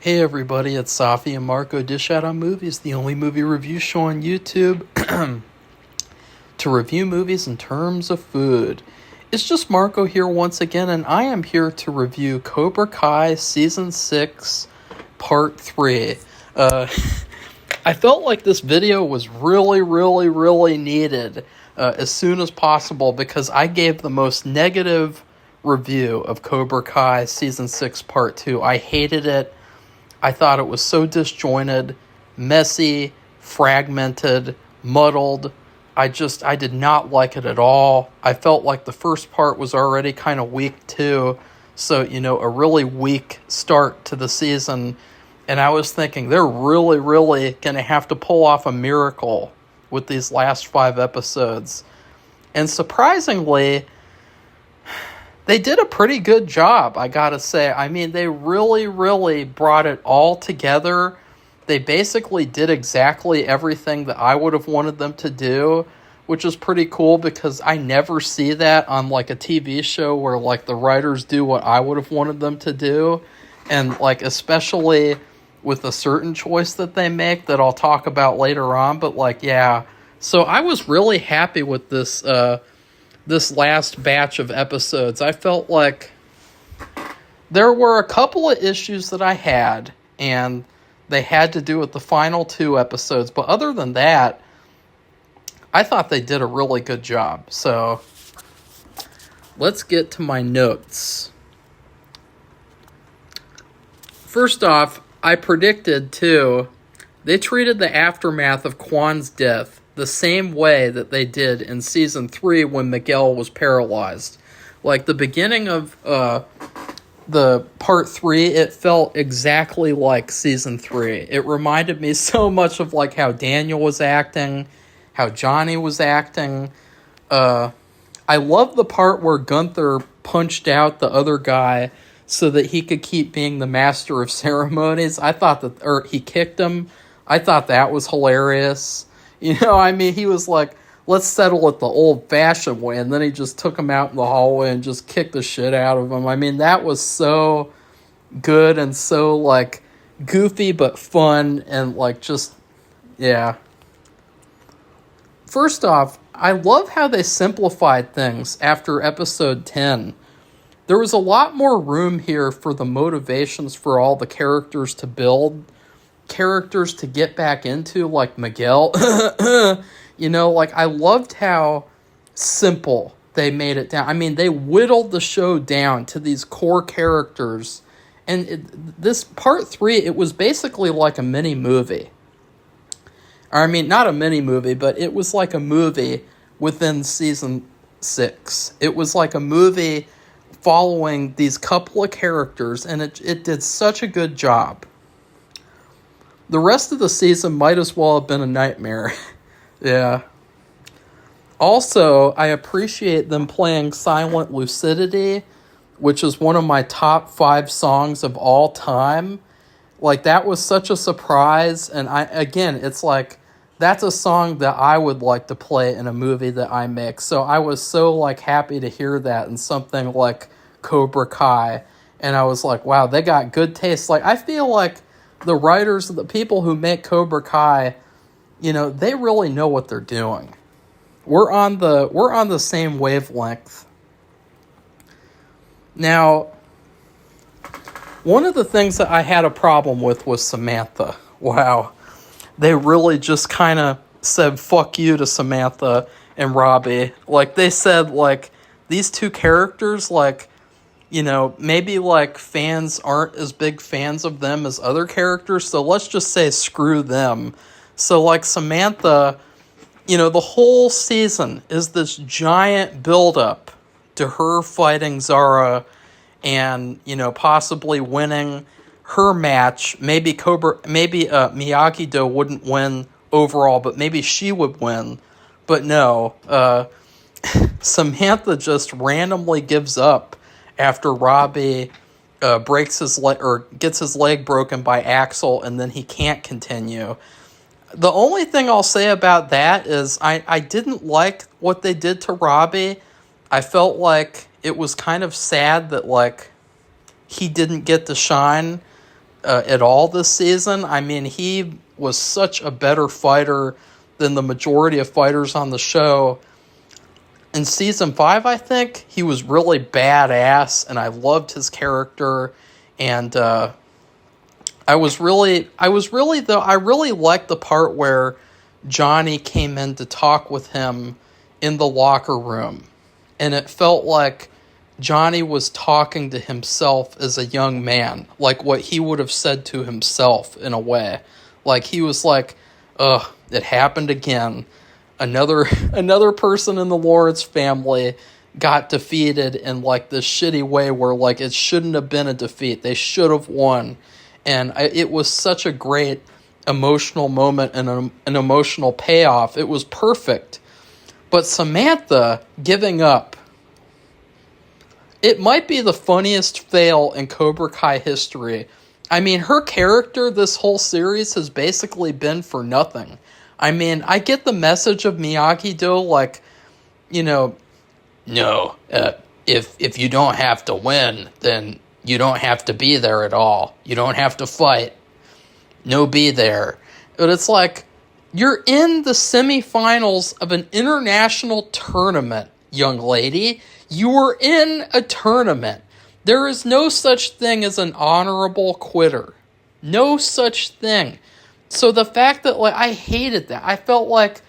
Hey everybody, it's Safi and Marco Dish Out on Movies, the only movie review show on YouTube to review movies in terms of food. It's just Marco here once again, and I am here to review Cobra Kai Season 6, Part 3. I felt like this video was really needed as soon as possible because I gave the most negative review of Cobra Kai Season 6, Part 2. I hated it. I thought it was so disjointed, messy, fragmented, muddled. I did not like it at all. I felt like the first part was already kind of weak too. So, a really weak start to the season. And I was thinking they're really going to have to pull off a miracle with these last 5 episodes. And surprisingly, they did a pretty good job, I gotta say. I mean, they really brought it all together. They basically did exactly everything that I would have wanted them to do, which is pretty cool because I never see that on, like, a TV show where, like, the writers do what I would have wanted them to do. And, like, especially with a certain choice that they make that I'll talk about later on. But, like, yeah. So I was really happy with this last batch of episodes. I felt like there were a couple of issues that I had, and they had to do with the final 2 episodes. But other than that, I thought they did a really good job. So let's get to my notes. First off, I predicted, too, they treated the aftermath of Kwan's death the same way that they did in Season 3 when Miguel was paralyzed. Like, the beginning of the Part 3, it felt exactly like Season 3. It reminded me so much of, like, how Daniel was acting, how Johnny was acting. I love the part where Gunther punched out the other guy so that he could keep being the master of ceremonies. Or he kicked him. I thought that was hilarious. He was like, let's settle it the old-fashioned way, and then he just took him out in the hallway and just kicked the shit out of him. I mean, that was so good and so, like, goofy but fun and, like, just, yeah. First off, I love how they simplified things after episode 10. There was a lot more room here for the motivations for all the characters to build, characters to get back into, like Miguel. I loved how simple they made it down. I mean, they whittled the show down to these core characters. And this Part 3, it was basically like a mini movie. I mean, not a mini movie, but it was like a movie within Season 6. It was like a movie following these couple of characters, and it did such a good job. The rest of the season might as well have been a nightmare. Yeah. Also, I appreciate them playing Silent Lucidity, which is one of my top 5 songs of all time. Like, that was such a surprise. And it's like, that's a song that I would like to play in a movie that I make. So I was so, like, happy to hear that in something like Cobra Kai. And I was like, wow, they got good taste. Like, I feel like the writers, the people who make Cobra Kai, they really know what they're doing. We're on the same wavelength. Now, one of the things that I had a problem with was Samantha. Wow. They really just kind of said fuck you to Samantha and Robbie. Like, they said, like, these two characters, like, maybe, like, fans aren't as big fans of them as other characters, so let's just say screw them. So, like, Samantha, the whole season is this giant build-up to her fighting Zara and, possibly winning her match. Maybe Miyagi-Do wouldn't win overall, but maybe she would win. But no, Samantha just randomly gives up after Robbie breaks his leg or gets his leg broken by Axel, and then he can't continue. The only thing I'll say about that is I didn't like what they did to Robbie. I felt like it was kind of sad that, like, he didn't get to shine. at all this season. I mean, he was such a better fighter than the majority of fighters on the show. In season 5, I think, he was really badass, and I loved his character, and I really liked the part where Johnny came in to talk with him in the locker room, and it felt like Johnny was talking to himself as a young man, like what he would have said to himself in a way. Like, he was like, ugh, it happened again. Another person in the Lawrence family got defeated in like this shitty way where like it shouldn't have been a defeat. They should have won. And it was such a great emotional moment and an emotional payoff. It was perfect. But Samantha giving up, it might be the funniest fail in Cobra Kai history. I mean, her character this whole series has basically been for nothing. I mean, I get the message of Miyagi-Do, like, you know, no, if you don't have to win, then you don't have to be there at all. You don't have to fight. No be there. But it's like, you're in the semifinals of an international tournament, young lady. You are in a tournament. There is no such thing as an honorable quitter. No such thing. So the fact that, like, I hated that. I felt like,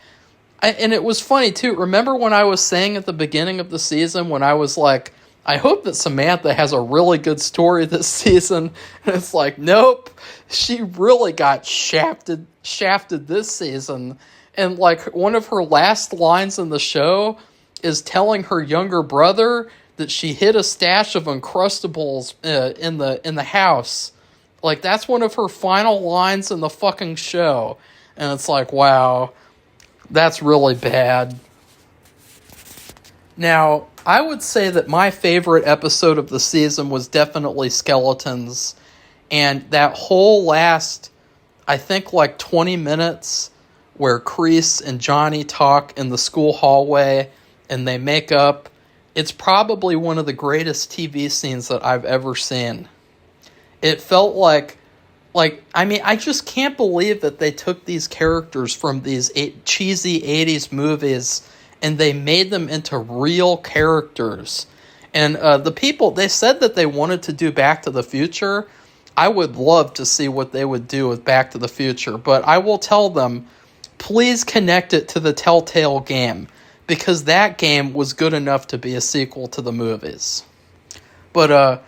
and it was funny too. Remember when I was saying at the beginning of the season when I was like, I hope that Samantha has a really good story this season. And it's like, nope. She really got shafted this season. And like one of her last lines in the show is telling her younger brother that she hid a stash of Uncrustables in the house. Like, that's one of her final lines in the fucking show. And it's like, wow, that's really bad. Now, I would say that my favorite episode of the season was definitely Skeletons. And that whole last, I think, like 20 minutes where Kreese and Johnny talk in the school hallway and they make up, it's probably one of the greatest TV scenes that I've ever seen. It felt like, I mean, I just can't believe that they took these characters from these cheesy 80s movies and they made them into real characters. And the people, they said that they wanted to do Back to the Future. I would love to see what they would do with Back to the Future, but I will tell them, please connect it to the Telltale game, because that game was good enough to be a sequel to the movies. But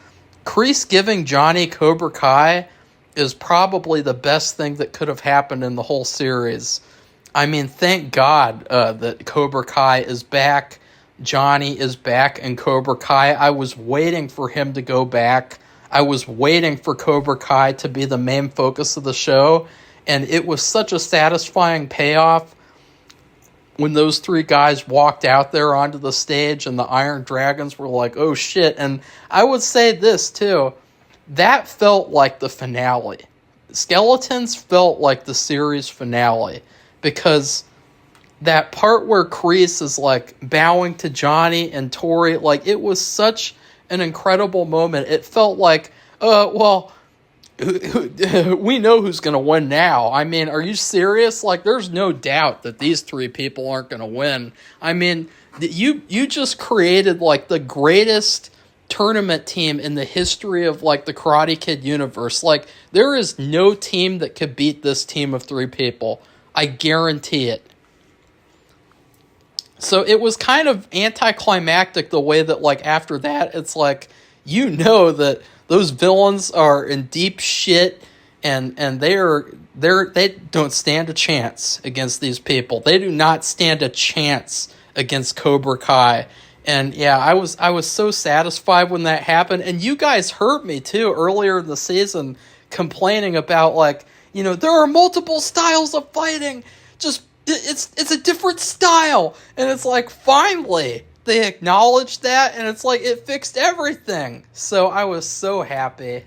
Kreese giving Johnny Cobra Kai is probably the best thing that could have happened in the whole series. I mean, thank God that Cobra Kai is back. Johnny is back in Cobra Kai. I was waiting for him to go back. I was waiting for Cobra Kai to be the main focus of the show. And it was such a satisfying payoff when those three guys walked out there onto the stage and the Iron Dragons were like, oh shit. And I would say this too, that felt like the finale. Skeletons felt like the series finale, because that part where Kreese is like bowing to Johnny and Tori, like it was such an incredible moment. It felt like, well, we know who's going to win now. I mean, are you serious? Like, there's no doubt that these three people aren't going to win. I mean, you just created, like, the greatest tournament team in the history of, like, the Karate Kid universe. Like, there is no team that could beat this team of three people. I guarantee it. So it was kind of anticlimactic the way that, like, after that, it's like, you know that those villains are in deep shit, and they don't stand a chance against these people. They do not stand a chance against Cobra Kai. And yeah, I was so satisfied when that happened. And you guys heard me too earlier in the season complaining about, like, you know, there are multiple styles of fighting. Just it's a different style. And it's like, finally they acknowledged that, and it's like it fixed everything. So I was so happy.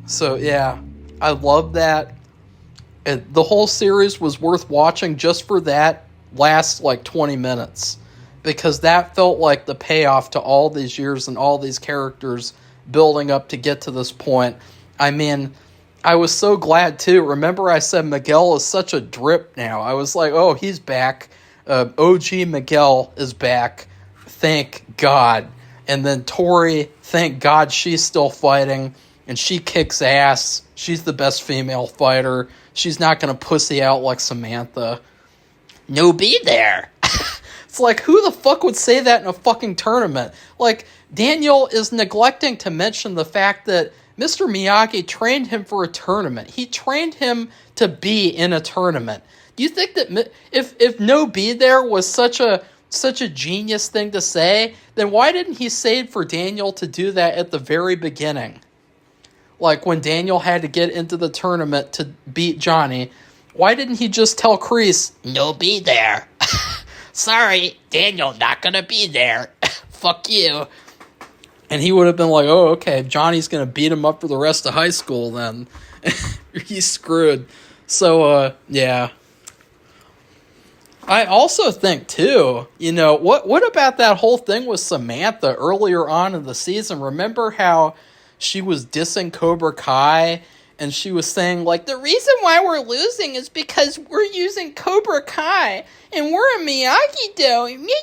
So yeah, I love that. The whole series was worth watching just for that last like 20 minutes, because that felt like the payoff to all these years and all these characters building up to get to this point. I mean, I was so glad too. Remember I said Miguel is such a drip now. I was like, oh, he's back. OG Miguel is back. Thank God. And then Tori, thank God she's still fighting. And she kicks ass. She's the best female fighter. She's not going to pussy out like Samantha. No be there. It's like, who the fuck would say that in a fucking tournament? Like, Daniel is neglecting to mention the fact that Mr. Miyagi trained him for a tournament. He trained him to be in a tournament. Do you think that if no be there was such a genius thing to say, then why didn't he say for Daniel to do that at the very beginning? Like when Daniel had to get into the tournament to beat Johnny, why didn't he just tell Kreese, no be there? Sorry, Daniel not gonna be there. Fuck you. And he would have been like, oh, okay, Johnny's going to beat him up for the rest of high school then. He's screwed. So, yeah. I also think, too, what about that whole thing with Samantha earlier on in the season? Remember how she was dissing Cobra Kai? And she was saying, like, the reason why we're losing is because we're using Cobra Kai. And we're a Miyagi-Do. Me.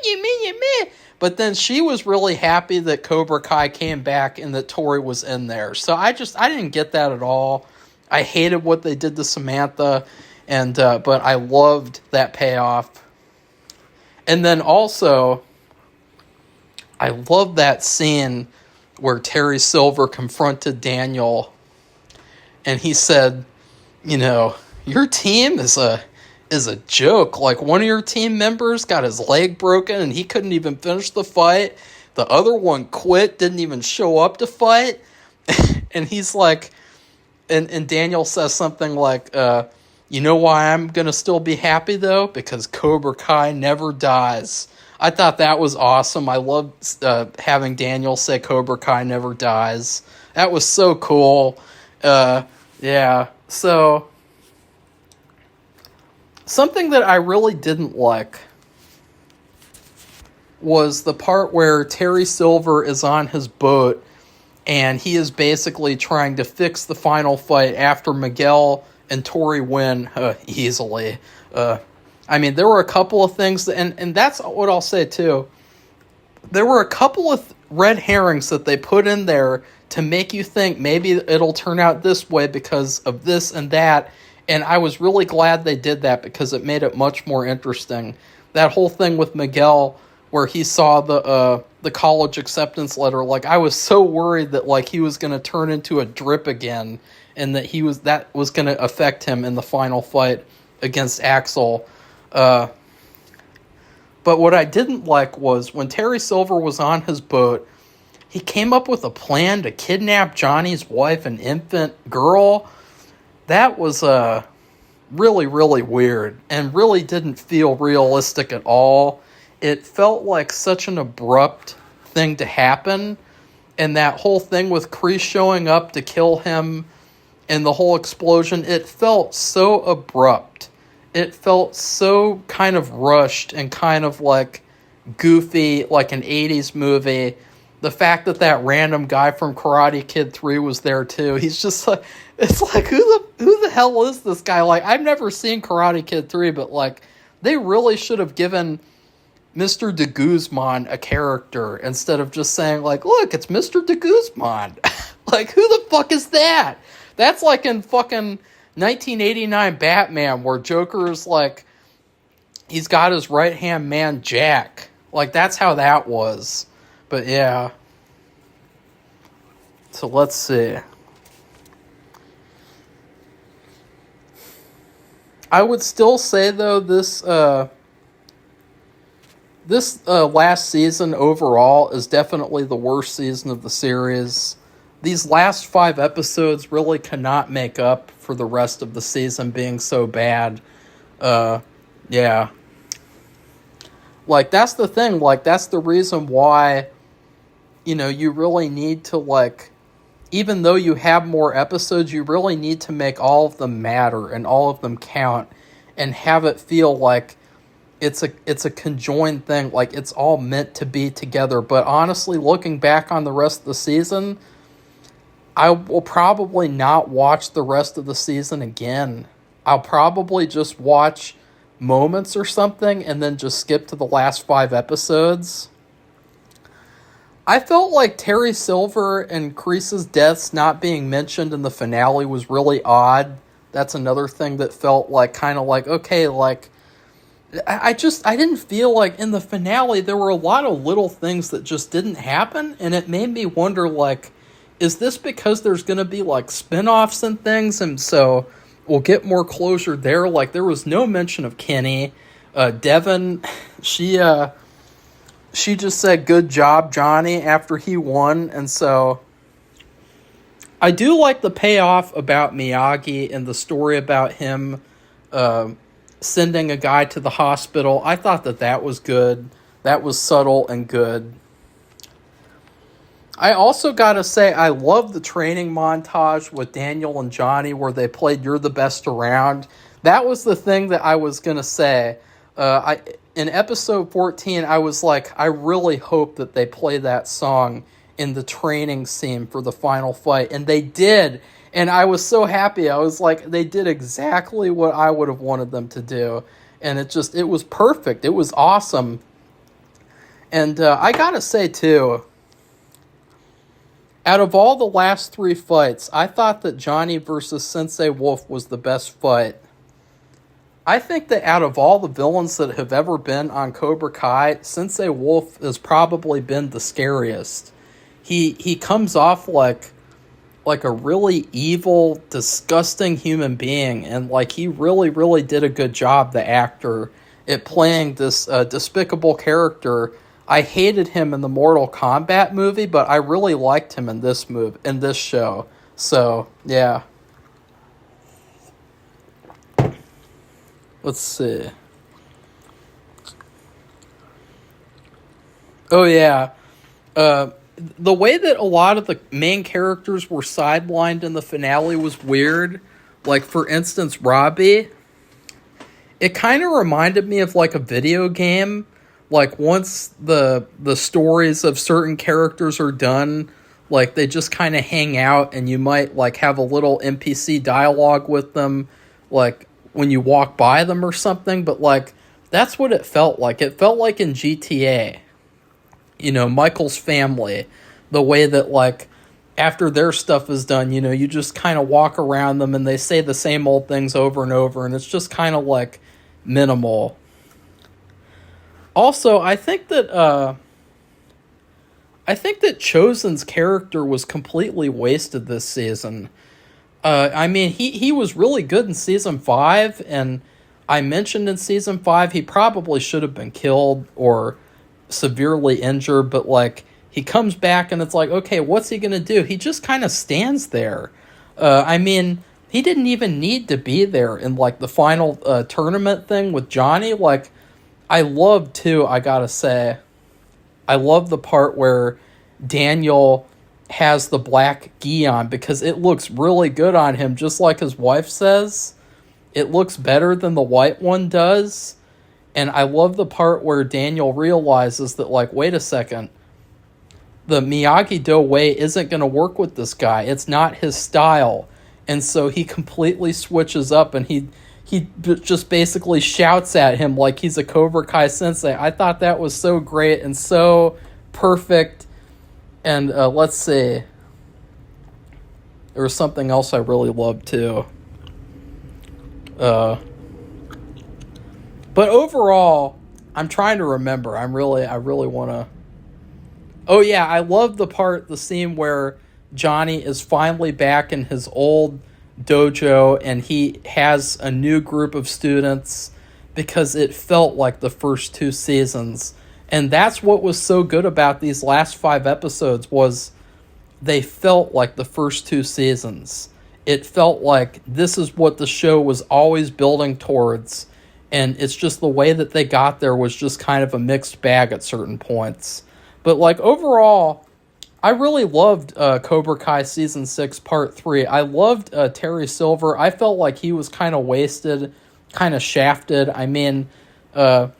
But then she was really happy that Cobra Kai came back and that Tori was in there. So I didn't get that at all. I hated what they did to Samantha, but I loved that payoff. And then also, I love that scene where Terry Silver confronted Daniel, and he said, your team is a joke. Like, one of your team members got his leg broken and he couldn't even finish the fight. The other one quit, didn't even show up to fight. And he's like, and Daniel says something like, you know why I'm going to still be happy though? Because Cobra Kai never dies. I thought that was awesome. I loved having Daniel say Cobra Kai never dies. That was so cool. Yeah, so something that I really didn't like was the part where Terry Silver is on his boat and he is basically trying to fix the final fight after Miguel and Tori win easily. I mean, there were a couple of things, and that's what I'll say too. There were a couple of red herrings that they put in there to make you think maybe it'll turn out this way because of this and that. And I was really glad they did that because it made it much more interesting. That whole thing with Miguel where he saw the college acceptance letter, like I was so worried that like he was going to turn into a drip again and that was going to affect him in the final fight against Axel. But what I didn't like was when Terry Silver was on his boat, he came up with a plan to kidnap Johnny's wife and infant girl. That was really, really weird and really didn't feel realistic at all. It felt like such an abrupt thing to happen. And that whole thing with Kreese showing up to kill him and the whole explosion, it felt so abrupt. It felt so kind of rushed and kind of like goofy, like an 80s movie. The fact that random guy from Karate Kid 3 was there too. He's just like, it's like, who the hell is this guy? Like, I've never seen Karate Kid 3, but like, they really should have given Mr. de Guzman a character instead of just saying like, look, it's Mr. de Guzman. Like, who the fuck is that? That's like in fucking 1989 Batman where Joker's like, he's got his right-hand man Jack. Like, that's how that was. But yeah. So let's see. I would still say though this last season overall is definitely the worst season of the series. These last 5 episodes really cannot make up for the rest of the season being so bad. Yeah. Like, that's the thing. Like, that's the reason why, you really need to, like, even though you have more episodes, you really need to make all of them matter and all of them count and have it feel like it's a conjoined thing, like it's all meant to be together. But honestly, looking back on the rest of the season, I will probably not watch the rest of the season again. I'll probably just watch moments or something and then just skip to the last 5 episodes. I felt like Terry Silver and Kreese's deaths not being mentioned in the finale was really odd. That's another thing that felt like kind of like, okay, like, I didn't feel like in the finale there were a lot of little things that just didn't happen, and it made me wonder, like, is this because there's going to be, like, spin-offs and things, and so we'll get more closure there? Like, there was no mention of Kenny. Devin, she just said, good job, Johnny, after he won, and so I do like the payoff about Miyagi and the story about him sending a guy to the hospital. I thought that was good. That was subtle and good. I also got to say, I love the training montage with Daniel and Johnny where they played You're the Best Around. That was the thing that I was going to say. In episode 14, I was like, I really hope that they play that song in the training scene for the final fight. And they did. And I was so happy. I was like, they did exactly what I would have wanted them to do. And it was perfect. It was awesome. And I got to say, too, out of all the last 3 fights, I thought that Johnny versus Sensei Wolf was the best fight. I think that out of all the villains that have ever been on Cobra Kai, Sensei Wolf has probably been the scariest. He comes off like a really evil, disgusting human being, and like he really, really did a good job, the actor, at playing this despicable character. I hated him in the Mortal Kombat movie, but I really liked him in this show. So, yeah. Let's see. Oh, yeah. The way that a lot of the main characters were sidelined in the finale was weird. Like, for instance, Robbie. It kind of reminded me of, like, a video game. Like, once the stories of certain characters are done, like, they just kind of hang out, and you might, like, have a little NPC dialogue with them, like, when you walk by them or something. But, like, that's what it felt like. It felt like in GTA. You know, Michael's family. The way that, like, after their stuff is done, you know, you just kind of walk around them, and they say the same old things over and over, and it's just kind of, like, minimal. Also, I think that Chosen's character was completely wasted this season. I mean, he was really good in Season 5, and I mentioned in Season 5 he probably should have been killed or severely injured, but, like, he comes back, and it's like, okay, what's he going to do? He just kind of stands there. I mean, he didn't even need to be there in, like, the final tournament thing with Johnny. Like, I love, too, I gotta say, I love the part where Daniel has the black gi on because it looks really good on him, just like his wife says. It looks better than the white one does. And I love the part where Daniel realizes that, like, wait a second, the Miyagi-Do way isn't going to work with this guy. It's not his style. And so he completely switches up, and he just basically shouts at him like he's a Cobra Kai sensei. I thought that was so great and so perfect. And let's see. There was something else I really loved too. But overall, I'm trying to remember. I really want to. Oh yeah, I love the scene where Johnny is finally back in his old dojo, and he has a new group of students, because it felt like the first 2 seasons. And that's what was so good about these last 5 episodes, was they felt like the first 2 seasons. It felt like this is what the show was always building towards, and it's just the way that they got there was just kind of a mixed bag at certain points. But, like, overall, I really loved Cobra Kai Season 6 Part 3. I loved Terry Silver. I felt like he was kind of wasted, kind of shafted. I mean, that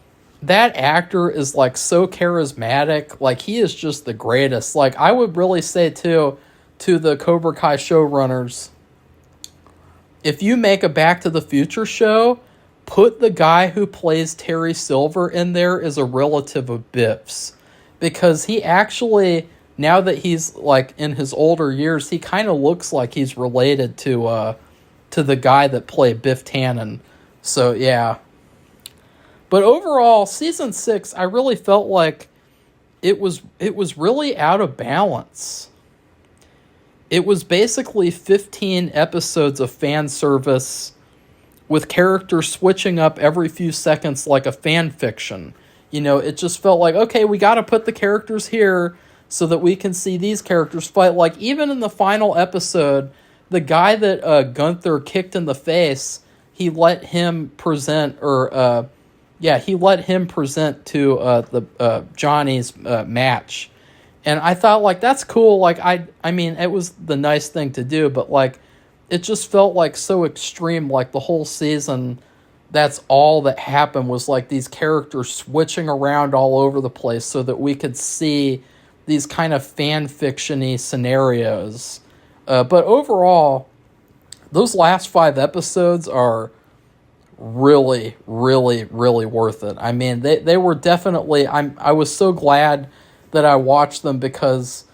actor is, like, so charismatic. Like, he is just the greatest. Like, I would really say, too, to the Cobra Kai showrunners, if you make a Back to the Future show, put the guy who plays Terry Silver in there as a relative of Biff's. Because he actually, now that he's like in his older years, he kind of looks like he's related to the guy that played Biff Tannen. So yeah. But overall, season 6, I really felt like it was really out of balance. It was basically 15 episodes of fan service with characters switching up every few seconds like a fan fiction. You know, it just felt like, okay, we got to put the characters here so that we can see these characters fight. Like, even in the final episode, the guy that Gunther kicked in the face, he let him present, he let him present to the Johnny's match. And I thought, like, that's cool. Like, I mean, it was the nice thing to do, but, like, it just felt, like, so extreme. Like, the whole season, that's all that happened was, like, these characters switching around all over the place so that we could see these kind of fan fiction-y scenarios. But overall, those last 5 episodes are really, really, really worth it. I mean, they were definitely... I was so glad that I watched them because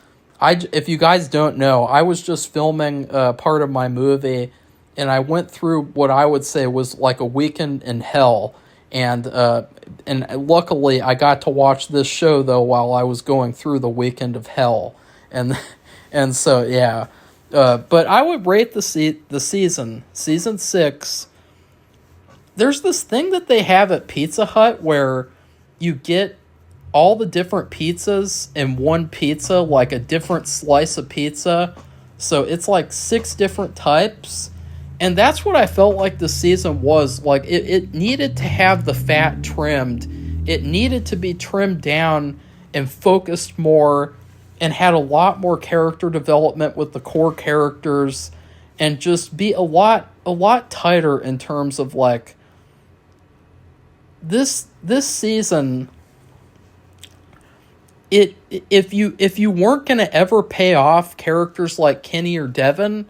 if you guys don't know, I was just filming part of my movie, and I went through what I would say was like a weekend in hell, and luckily I got to watch this show though while I was going through the weekend of hell, and so yeah, but I would rate the season 6. There's this thing that they have at Pizza Hut where you get all the different pizzas in one pizza, like a different slice of pizza. So it's like 6 different types. And that's what I felt like the season was. Like, it needed to have the fat trimmed. It needed to be trimmed down and focused more and had a lot more character development with the core characters and just be a lot tighter in terms of, like, this season... If you weren't going to ever pay off characters like Kenny or Devin,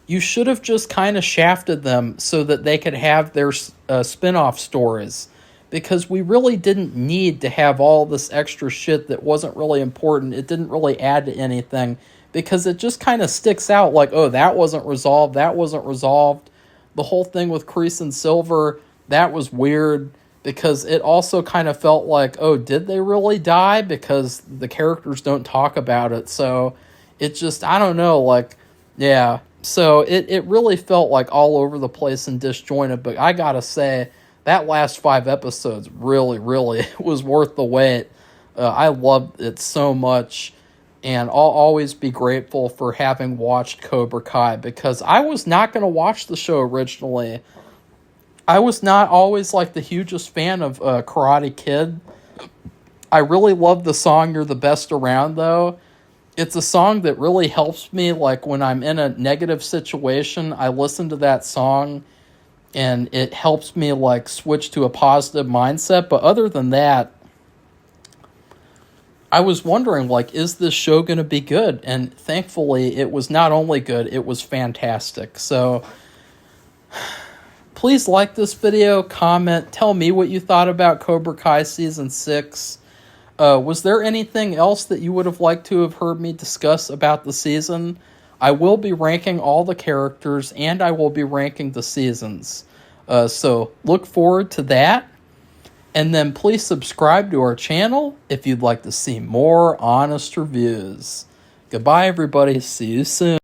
you should have just kind of shafted them so that they could have their spin-off stories. Because we really didn't need to have all this extra shit that wasn't really important. It didn't really add to anything. Because it just kind of sticks out like, oh, that wasn't resolved, that wasn't resolved. The whole thing with Kreese and Silver, that was weird. Because it also kind of felt like, oh, did they really die? Because the characters don't talk about it. So it just, I don't know, like, yeah. So it really felt like all over the place and disjointed. But I gotta say, that last 5 episodes really, really was worth the wait. I loved it so much. And I'll always be grateful for having watched Cobra Kai. Because I was not going to watch the show originally. I was not always, like, the hugest fan of Karate Kid. I really love the song You're the Best Around, though. It's a song that really helps me, like, when I'm in a negative situation, I listen to that song, and it helps me, like, switch to a positive mindset. But other than that, I was wondering, like, is this show going to be good? And thankfully, it was not only good, it was fantastic. So... please like this video, comment, tell me what you thought about Cobra Kai Season 6. Was there anything else that you would have liked to have heard me discuss about the season? I will be ranking all the characters, and I will be ranking the seasons. So look forward to that. And then please subscribe to our channel if you'd like to see more honest reviews. Goodbye, everybody. See you soon.